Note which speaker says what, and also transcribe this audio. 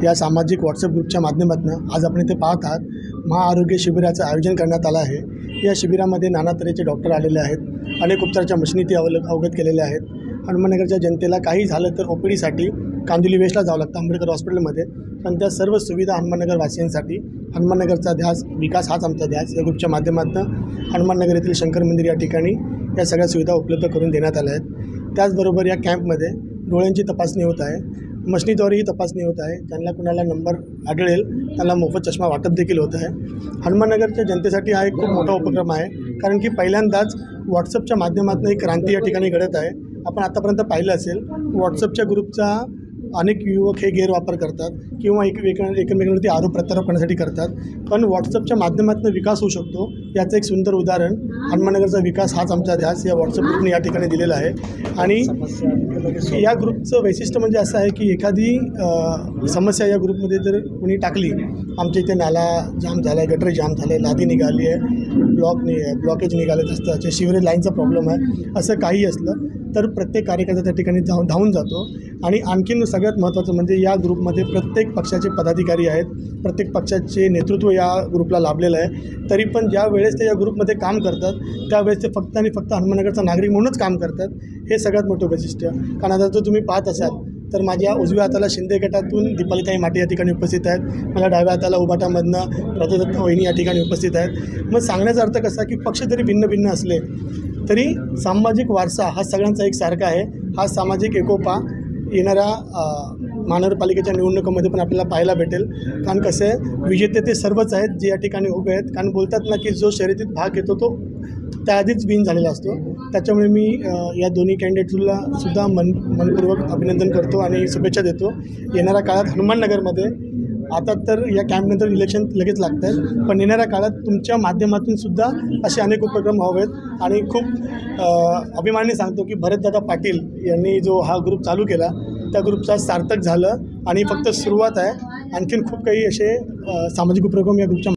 Speaker 1: या सामाजिक व्हॉट्सअप ग्रुपच्या माध्यमातून आज आपण इथे पाहत आहात महाआरोग्य शिबिराचं आयोजन करण्यात आलं आहे। या शिबिरामध्ये नाना तऱ्हेचे डॉक्टर आलेले आहेत, अनेक उपचाराच्या मशिनी ते अवगत केलेल्या आहेत। हनुमाननगरच्या जनतेला काही झालं तर ओपीडीसाठी कांदिवली वेस्टला जावं लागतं आंबेडकर हॉस्पिटलमध्ये, पण त्या सर्व सुविधा हनुमाननगर वासियांसाठी हनुमाननगरचा ध्यास विकास हाच आमचा ध्यास या ग्रुपच्या माध्यमातून हनुमाननगर येथील शंकर मंदिर या ठिकाणी या सगळ्या सुविधा उपलब्ध करून देण्यात आल्या आहेत। त्याचबरोबर या कॅम्पमध्ये डोळ्यांची तपासणी होत आहे, मशनीद्वारेही तपासणी होत आहे। ज्यांना कुणाला नंबर आढळेल त्यांना मोफत चष्मा वाटप देखील होत आहे। हनुमाननगरच्या जनतेसाठी हा एक खूप मोठा उपक्रम आहे, कारण की पहिल्यांदाच व्हॉट्सअपच्या माध्यमातून एक क्रांती या ठिकाणी घडत आहे। आपण आतापर्यंत पाहिलं असेल व्हॉट्सअपच्या ग्रुपचा अनेक युवक हे गैरवापर करतात किंवा एकमेकांवरती आरोप प्रत्यारोप करण्यासाठी करतात, पण व्हॉट्सअपच्या माध्यमातून विकास होऊ शकतो याचं एक सुंदर उदाहरण हनुमाननगरचा विकास हाच आमचा ध्यास या व्हॉट्सअप ग्रुपने या ठिकाणी दिलेला आहे। आणि या ग्रुपचं वैशिष्ट्य म्हणजे असं आहे की एखादी समस्या या ग्रुपमध्ये जर कोणी टाकली, आमच्या इथे नाला जाम झाला आहे, गटर जाम झाले, लादी निघाली आहे, ब्लॉकेज निघाले असतं, शिवरेज लाईनचा प्रॉब्लेम आहे, असं काही असलं तर प्रत्येक कार्यकर्ता त्या ठिकाणी धावून जातो। आणि आणखीन सगळ्यात महत्त्वाचं म्हणजे या ग्रुपमध्ये प्रत्येक पक्षाचे पदाधिकारी आहेत, प्रत्येक पक्षाचे नेतृत्व या ग्रुपला लाभलेलं आहे। तरी पण ज्या वेळेस ते या ग्रुपमध्ये काम करतात त्यावेळेस ते फक्त आणि फक्त हनुमाननगरचा नागरिक म्हणूनच काम करतात, हे सगळ्यात मोठं वैशिष्ट्य। कारण आता जर तुम्ही पाहत असाल तर माझ्या उजव्या हाताला शिंदे गटातून दीपालीताई माटे या ठिकाणी उपस्थित आहेत, माझ्या डाव्या हाताला उबाटामधनं राधादत्त वहिनी या ठिकाणी उपस्थित आहेत। मग सांगण्याचा अर्थ कसा की पक्ष जरी भिन्न भिन्न असले तरी सामाजिक वारसा हा सगळ्यांचा एक सारखा आहे। हा सामाजिक एकोपा येणाऱ्या महानगरपालिकेच्या निवडणुकीमध्ये पण आपल्याला पाहायला भेटेल। कारण कसं आहे, विजेते ते सर्वच आहेत जे या ठिकाणी उभे आहेत। कारण बोलतात ना की जो शर्यतीत भाग घेतो तो त्याआधीच विन झालेला असतो। त्याच्यामुळे मी या दोन्ही कॅन्डिडेटला सुद्धा मनपूर्वक अभिनंदन करतो आणि शुभेच्छा देतो। येणाऱ्या काळात हनुमाननगरमध्ये आता तर या कॅम्पनंतर इलेक्शन लगेच लागत आहेत, पण येणाऱ्या काळात तुमच्या माध्यमातून सुद्धा असे अनेक उपक्रम व्हावेत। आणि खूप अभिमानाने सांगतो की भरतदादा पाटील यांनी जो हा ग्रुप चालू केला त्या ग्रुपचा सार्थक झालं आणि फक्त सुरुवात आहे। आणखीन खूप काही असे सामाजिक उपक्रम या ग्रुपच्या